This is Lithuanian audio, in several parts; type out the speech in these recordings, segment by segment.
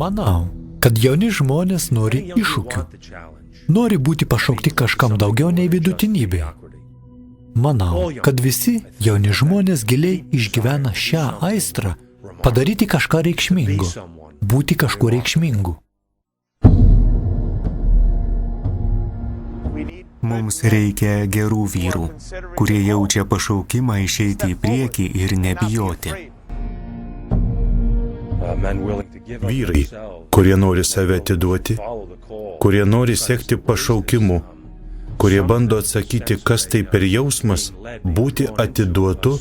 Manau, kad jauni žmonės nori iššūkių. Nori būti pašaukti kažkam daugiau nei vidutinybė. Manau, kad visi jauni žmonės giliai išgyvena šią aistrą padaryti kažką reikšmingo, būti kažkuo reikšmingu. Mums reikia gerų vyrų, kurie jaučia pašaukimą išeiti į priekį ir nebijoti. Vyrai, kurie nori save atiduoti, kurie nori sekti pašaukimu, kurie bando atsakyti, kas tai per jausmas, būti atiduotu,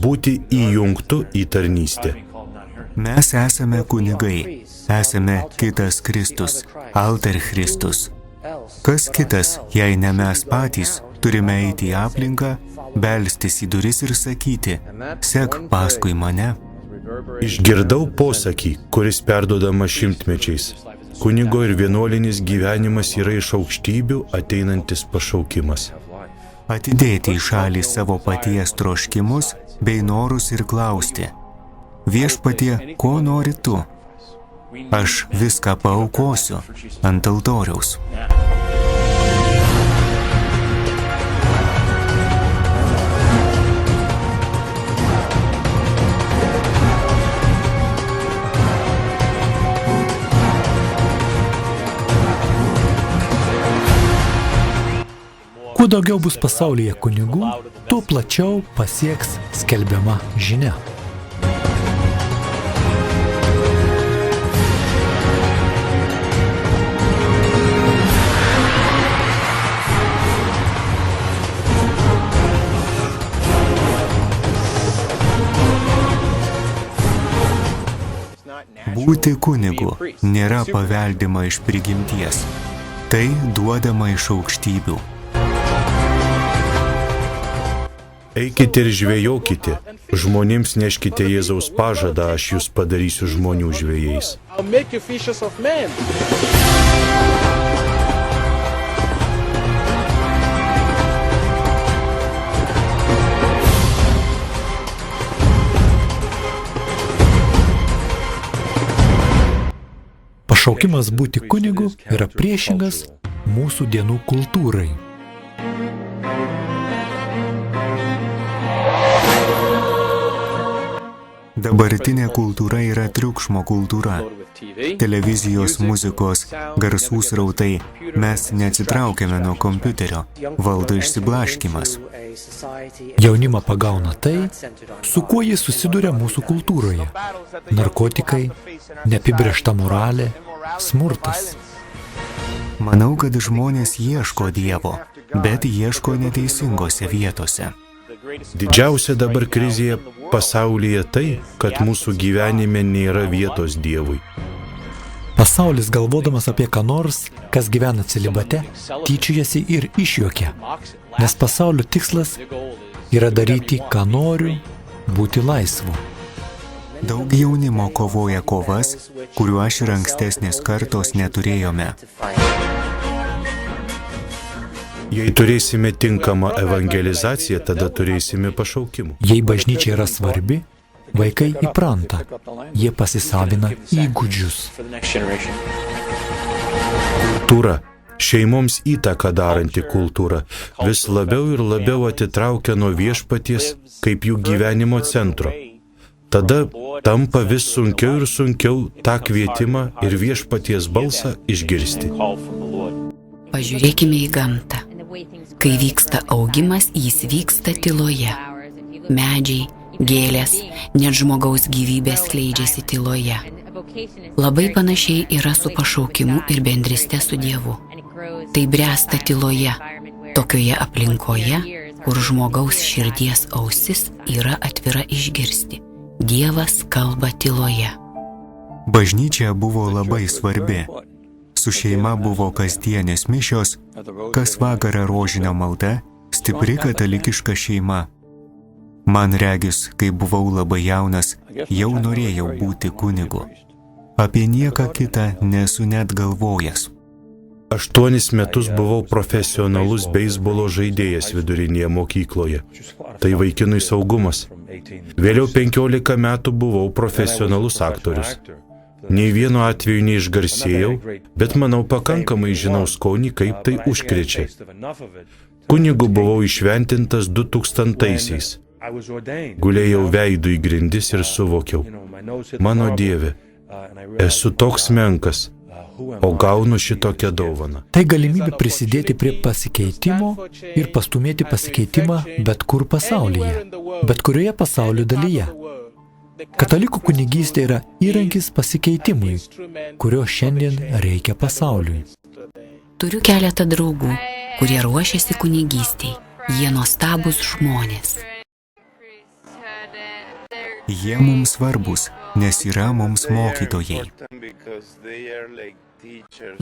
būti įjungtu į tarnystę. Mes esame kunigai, esame kitas Kristus, Alter Christus. Kas kitas, jei ne mes patys, turime eiti į aplinką, belstis į duris ir sakyti, sek paskui mane. Išgirdau posakį, kuris perduodamas šimtmečiais. Kunigo ir vienuolinis gyvenimas yra iš aukštybių ateinantis pašaukimas. Atidėti į šalį savo paties troškimus bei norus ir klausti, viešpatie, ko nori tu? Aš viską paaukosiu ant altoriaus. Kuo daugiau bus pasaulyje kunigų, tuo plačiau pasieks skelbiama žinia. Būti kunigu nėra paveldima iš prigimties. Tai duodama iš aukštybių. Eikite ir žvejokite, žmonėms neškite Jėzaus pažadą, aš jūs padarysiu žmonių žvejais. Pašaukimas būti kunigu yra priešingas mūsų dienų kultūrai. Dabartinė kultūra yra triukšmo kultūra. Televizijos, muzikos, garsų srautai. Mes neatsitraukiame nuo kompiuterio. Valdo išsiblaškymas. Jaunimą pagauna tai, su kuo jis susiduria mūsų kultūroje. Narkotikai, neapibrėžta moralė, smurtas. Manau, kad žmonės ieško Dievo, bet ieško neteisingose vietose. Didžiausia dabar krizėje pasaulyje tai, kad mūsų gyvenime nėra vietos Dievui. Pasaulis, galvodamas apie ką nors, kas gyvena celibate, tyčiojasi ir išjuokia. Nes pasaulio tikslas yra daryti, ką noriu, būti laisvu. Daug jaunimo kovoja kovas, kuriuo aš ir ankstesnės kartos neturėjome. Jei turėsime tinkamą evangelizaciją, tada turėsime pašaukimų. Jei bažnyčia yra svarbi, vaikai įpranta, jie pasisavina įgūdžius. Kultūra, šeimoms įtaką daranti kultūra, vis labiau ir labiau atitraukia nuo viešpaties kaip jų gyvenimo centro. Tada tampa vis sunkiau ir sunkiau tą kvietimą ir viešpaties balsą išgirsti. Pažiūrėkime į gamtą. Kai vyksta augimas, jis vyksta tyloje. Medžiai, gėlės, net žmogaus gyvybė skleidžiasi tyloje. Labai panašiai yra su pašaukimu ir bendriste su Dievu. Tai bręsta tyloje, tokioje aplinkoje, kur žmogaus širdies ausis yra atvira išgirsti. Dievas kalba tyloje. Bažnyčia buvo labai svarbi. Su šeima buvo kasdienės mišios, kas vakarą rožinio malda, stipri katalikiška šeima. Man regis, kai buvau labai jaunas, jau norėjau būti kunigu. Apie nieką kitą nesu net galvojęs. 8 metus buvau profesionalus beisbolo žaidėjas vidurinėje mokykloje. Tai vaikinui saugumas. Vėliau 15 metų buvau profesionalus aktorius. Nei vienu atveju neišgarsėjau, bet manau pakankamai žinau skonį, kaip tai užkrečia. Kunigu buvau įšventintas 2000-aisiais. Gulėjau veidų į grindis ir suvokiau. Mano Dieve, esu toks menkas, o gaunu šitokią dovaną. Tai galimybė prisidėti prie pasikeitimo ir pastumėti pasikeitimą bet kur pasaulyje, bet kurioje pasaulio dalyje. Katalikų kunigystė yra įrankis pasikeitimui, kurio šiandien reikia pasauliui. Turiu keletą draugų, kurie ruošiasi kunigystei. Jie nuostabūs žmonės. Jie mums svarbus, nes yra mums mokytojai.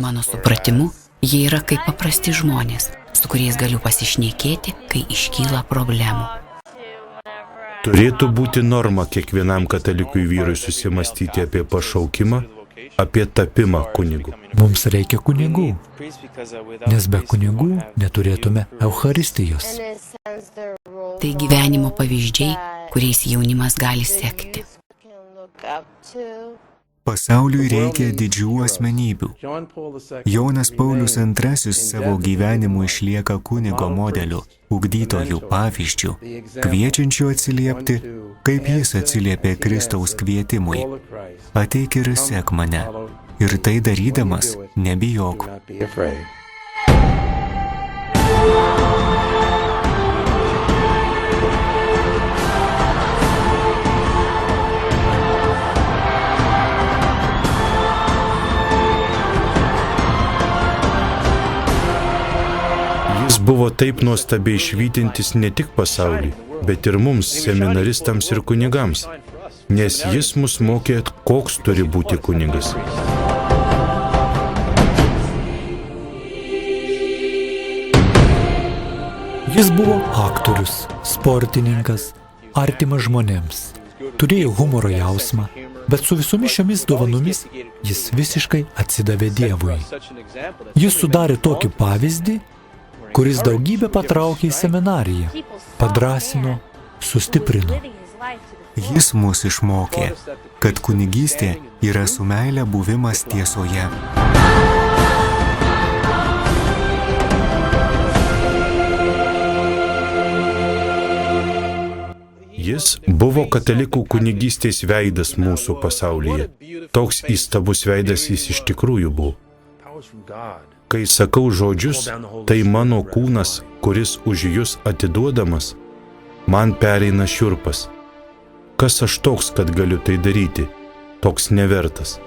Mano supratimu, jie yra kaip paprasti žmonės, su kuriais galiu pasišnekėti, kai iškyla problemų. Turėtų būti norma kiekvienam katalikui vyrui susimastyti apie pašaukimą, apie tapimą kunigu. Mums reikia kunigų, nes be kunigų neturėtume Eucharistijos. Tai gyvenimo pavyzdžiai, kuriais jaunimas gali sekti. Pasauliui reikia didžių asmenybių. Jonas Paulius II savo gyvenimu išlieka kunigo modeliu, ugdytojų pavyzdžių, kviečiančių atsiliepti, kaip jis atsiliepė Kristaus kvietimui. Ateik ir sek mane. Ir tai darydamas, nebijok. Jis buvo taip nuostabiai švytintis ne tik pasaulį, bet ir mums, seminaristams ir kunigams, nes jis mus mokė, koks turi būti kunigas. Jis buvo aktorius, sportininkas, artimas žmonėms. Turėjo humoro jausmą, bet su visomis šiomis dovanomis jis visiškai atsidavė Dievui. Jis sudarė tokį pavyzdį, kuris daugybę patraukė į seminariją, padrąsino, sustiprino. Jis mus išmokė, kad kunigystė yra su meile buvimas tiesoje. Jis buvo katalikų kunigystės veidas mūsų pasaulyje. Toks įstabus veidas jis iš tikrųjų buvo. Kai sakau žodžius, tai mano kūnas, kuris už jūs atiduodamas, man pereina šiurpas. Kas aš toks, kad galiu tai daryti? Toks nevertas.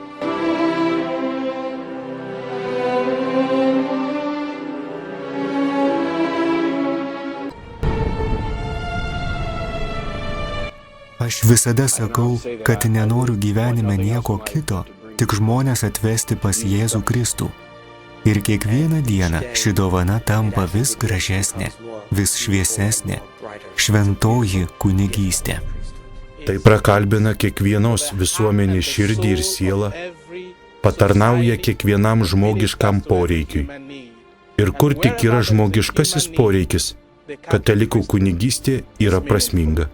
Aš visada sakau, kad nenoriu gyvenime nieko kito, tik žmonės atvesti pas Jėzų Kristų. Ir kiekvieną dieną ši dovana tampa vis gražesnė, vis šviesesnė, šventoji kunigystė. Tai prakalbina kiekvienos visuomenės širdį ir sielą, patarnauja kiekvienam žmogiškam poreikiui. Ir kur tik yra žmogiškasis poreikis, katalikų kunigystė yra prasminga.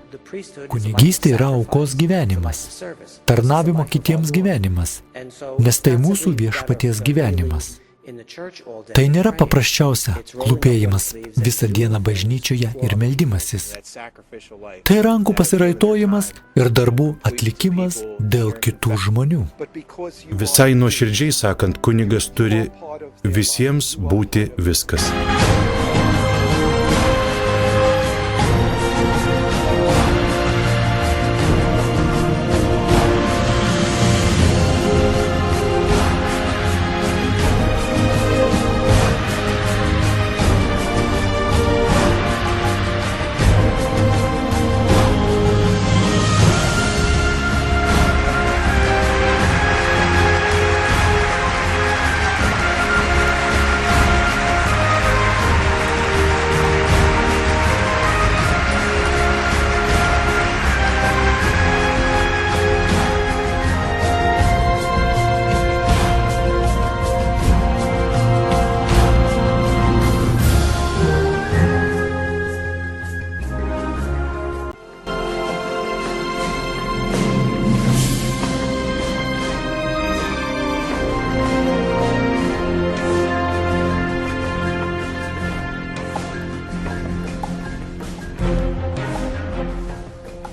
Kunigystė yra aukos gyvenimas, tarnavimo kitiems gyvenimas, nes tai mūsų viešpaties gyvenimas. Tai nėra paprasčiausia klūpėjimas visą dieną bažnyčioje ir meldimasis. Tai rankų pasiraitojimas ir darbų atlikimas dėl kitų žmonių. Visai nuoširdžiai sakant, kunigas turi visiems būti viskas.